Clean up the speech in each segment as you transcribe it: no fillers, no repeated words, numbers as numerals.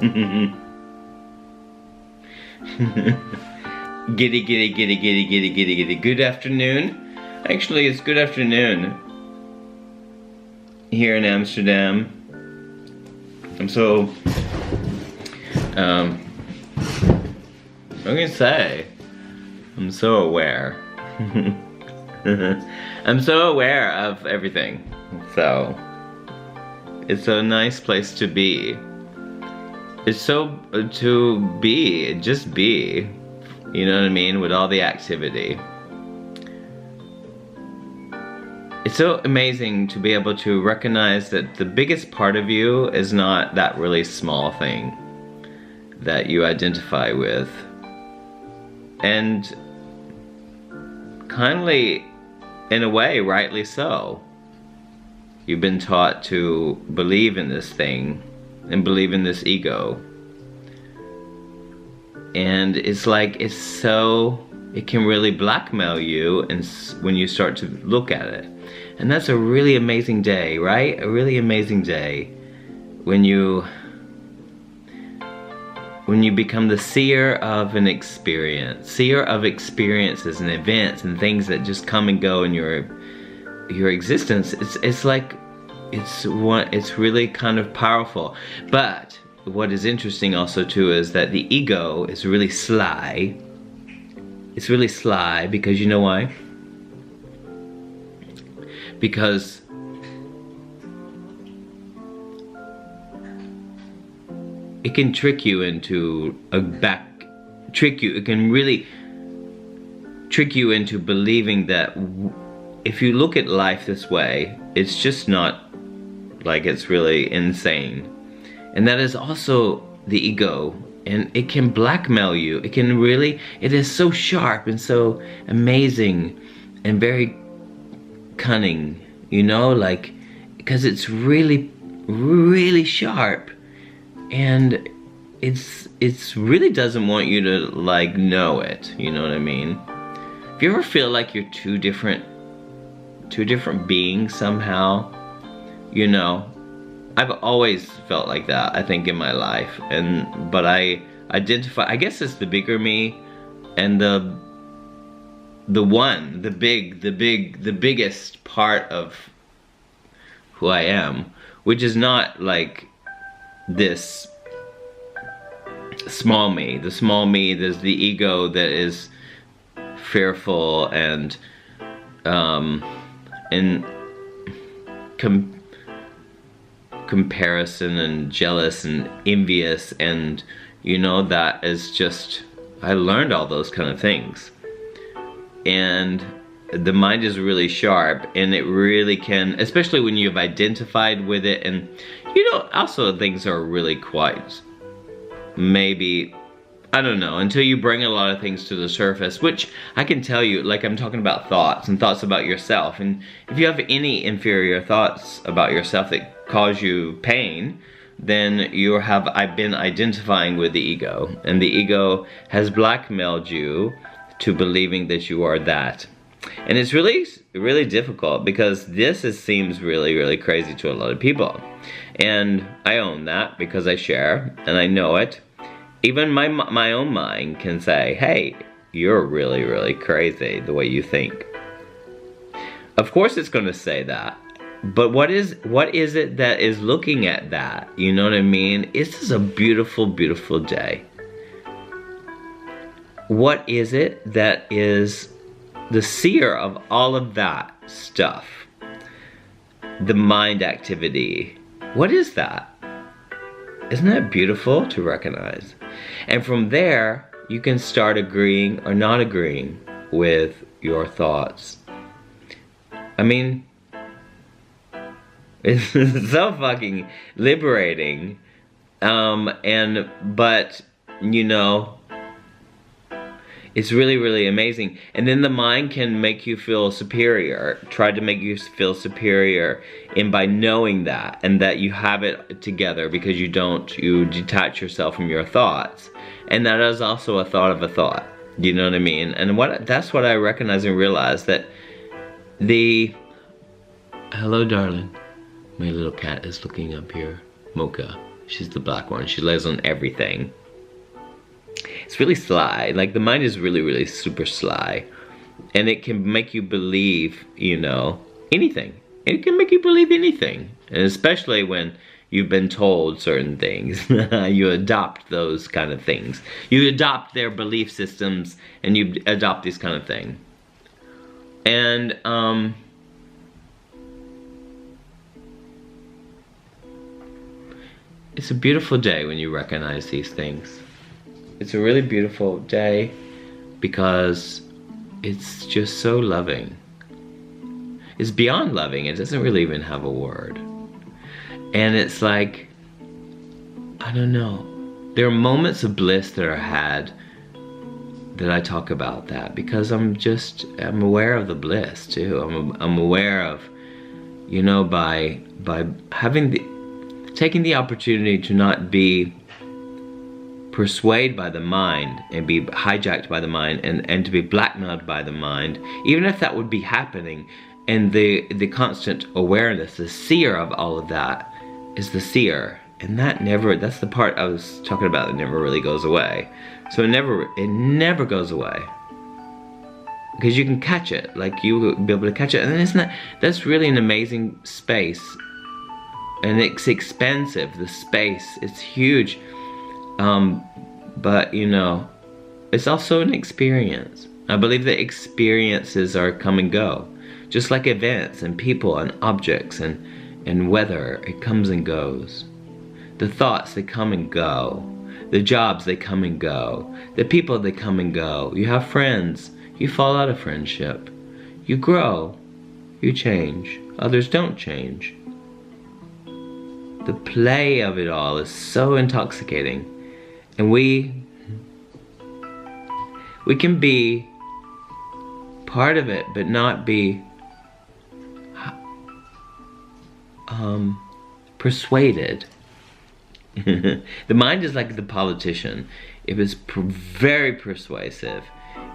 Giddy, giddy, giddy, giddy, giddy, giddy, giddy. Good afternoon. Actually, it's good afternoon here in Amsterdam. I'm so, I'm gonna say, I'm so aware. I'm so aware of everything. So, it's a nice place to be. It's so, to be, just be. You know what I mean? With all the activity. It's so amazing to be able to recognize that the biggest part of you is not that really small thing that you identify with. And kindly, in a way, rightly so. You've been taught to believe in this thing and believe in this ego. And it's like, it can really blackmail you and when you start to look at it. And that's a really amazing day, right? A really amazing day when you become the seer of an experience. Seer of experiences and events and things that just come and go in your existence. It's like, it's really kind of powerful. But what is interesting also too is that the ego is really sly. It's really sly because you know why? Because it can trick you into it can really trick you into believing that if you look at life this way, it's just not like it's really insane. And that is also the ego, and it can blackmail you. It is so sharp and so amazing and very cunning, you know, like, because it's really, really sharp, and it's really doesn't want you to like know it, you know what I mean? If you ever feel like you're two different beings somehow, you know, I've always felt like that, I think, in my life, but I identify, I guess it's the bigger me and the biggest part of who I am, which is not like this small me. The small me, there's the ego that is fearful and comparison and jealous and envious, and you know, that is just, I learned all those kind of things. And the mind is really sharp, and it really can, especially when you've identified with it, and you know, also things are really quite, maybe, I don't know, until you bring a lot of things to the surface, which I can tell you, like I'm talking about thoughts and thoughts about yourself, and if you have any inferior thoughts about yourself that cause you pain, then I've been identifying with the ego, and the ego has blackmailed you to believing that you are that. And it's really, really difficult, because this seems really, really crazy to a lot of people. And I own that because I share, and I know it. Even my own mind can say, hey, you're really, really crazy the way you think. Of course it's going to say that. But what is it that is looking at that? You know what I mean? This is a beautiful, beautiful day. What is it that is the seer of all of that stuff? The mind activity. What is that? Isn't that beautiful to recognize? And from there, you can start agreeing or not agreeing with your thoughts. I mean, it's so fucking liberating. But, you know, it's really, really amazing. And then the mind can make you feel superior, try to make you feel superior by knowing that, and that you have it together because you detach yourself from your thoughts. And that is also a thought of a thought. You know what I mean? And that's what I recognize and realize, that hello darling. My little cat is looking up here. Mocha. She's the black one. She lays on everything. It's really sly. Like, the mind is really, really super sly. And it can make you believe, you know, anything. It can make you believe anything. And especially when you've been told certain things. You adopt those kind of things. You adopt their belief systems and you adopt this kind of thing. And, it's a beautiful day when you recognize these things. It's a really beautiful day because it's just so loving. It's beyond loving. It doesn't really even have a word. And it's like, I don't know. There are moments of bliss that are had that I talk about that because I'm aware of the bliss too. I'm aware of, you know, by taking the opportunity to not be persuaded by the mind and be hijacked by the mind and to be blackmailed by the mind, even if that would be happening, and the constant awareness, the seer of all of that is the seer, and that's the part I was talking about that never really goes away. So it never goes away because you can catch it, like you will be able to catch it, and that's really an amazing space. And it's expensive, the space, it's huge. But you know, it's also an experience. I believe that experiences are come and go. Just like events and people and objects and weather, it comes and goes. The thoughts, they come and go. The jobs, they come and go. The people, they come and go. You have friends, you fall out of friendship. You grow, you change. Others don't change. The play of it all is so intoxicating, and we can be part of it but not be persuaded. The mind is like the politician. It is very persuasive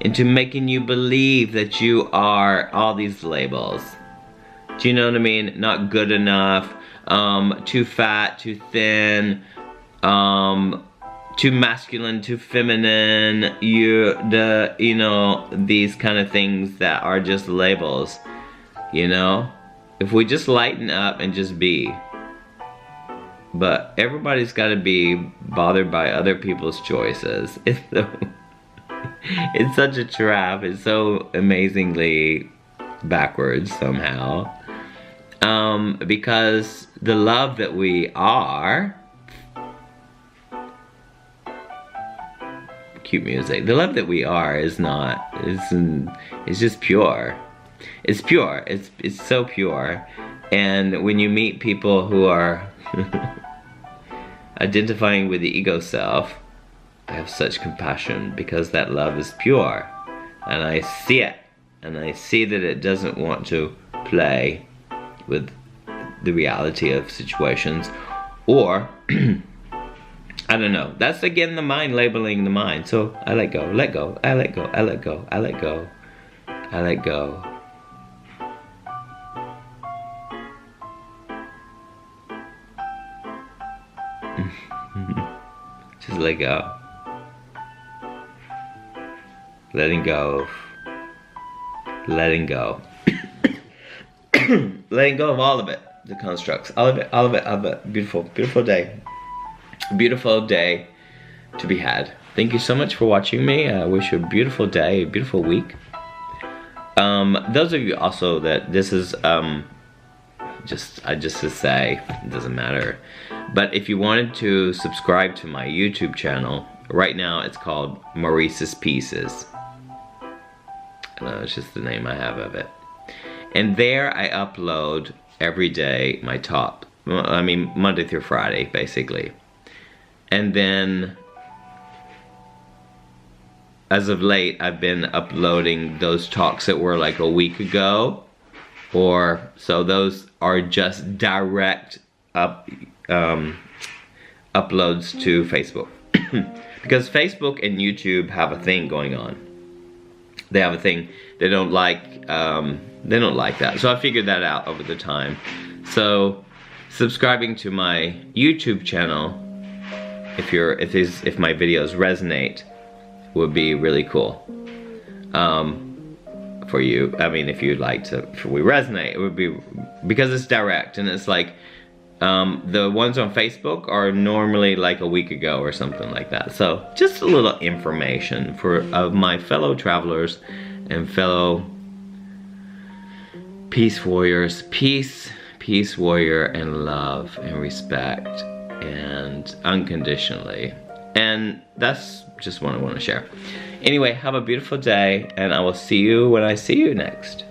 into making you believe that you are all these labels. Do you know what I mean? Not good enough, too fat, too thin, too masculine, too feminine, you know, these kind of things that are just labels, you know? If we just lighten up and just be. But everybody's got to be bothered by other people's choices. It's such a trap. It's so amazingly backwards somehow. Because the love that we are, cute music, the love that we are is not, it's just pure. It's pure, it's so pure. And when you meet people who are identifying with the ego self, I have such compassion because that love is pure. And I see it, and I see that it doesn't want to play with the reality of situations, or I don't know. That's again the mind labeling the mind. So I let go, let go, I let go, I let go, I let go, I let go. Just let go. Letting go. Letting go. Letting go of all of it. The constructs. All of it, all of it, all of it. Beautiful, beautiful day. Beautiful day to be had. Thank you so much for watching me. I wish you a beautiful day, a beautiful week. Those of you also that this is just to say, it doesn't matter. But if you wanted to subscribe to my YouTube channel, right now it's called Maurice's Pieces. It's just the name I have of it. And there I upload every day my top, I mean Monday through Friday basically. And then as of late I've been uploading those talks that were like a week ago, or so those are just direct uploads to Facebook. Because Facebook and YouTube have a thing going on. They have a thing they don't like that. So I figured that out over the time. So subscribing to my YouTube channel if my videos resonate, would be really cool. For you, I mean, if you'd like to, if we resonate, it would be, because it's direct, and it's like, the ones on Facebook are normally like a week ago or something like that. So just a little information of my fellow travelers and fellow peace warriors. Peace warrior, and love and respect and unconditionally. And that's just what I want to share. Anyway, have a beautiful day, and I will see you when I see you next.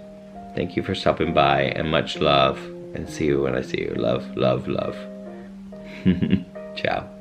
Thank you for stopping by, and much love, and see you when I see you. Love, love, love. Ciao.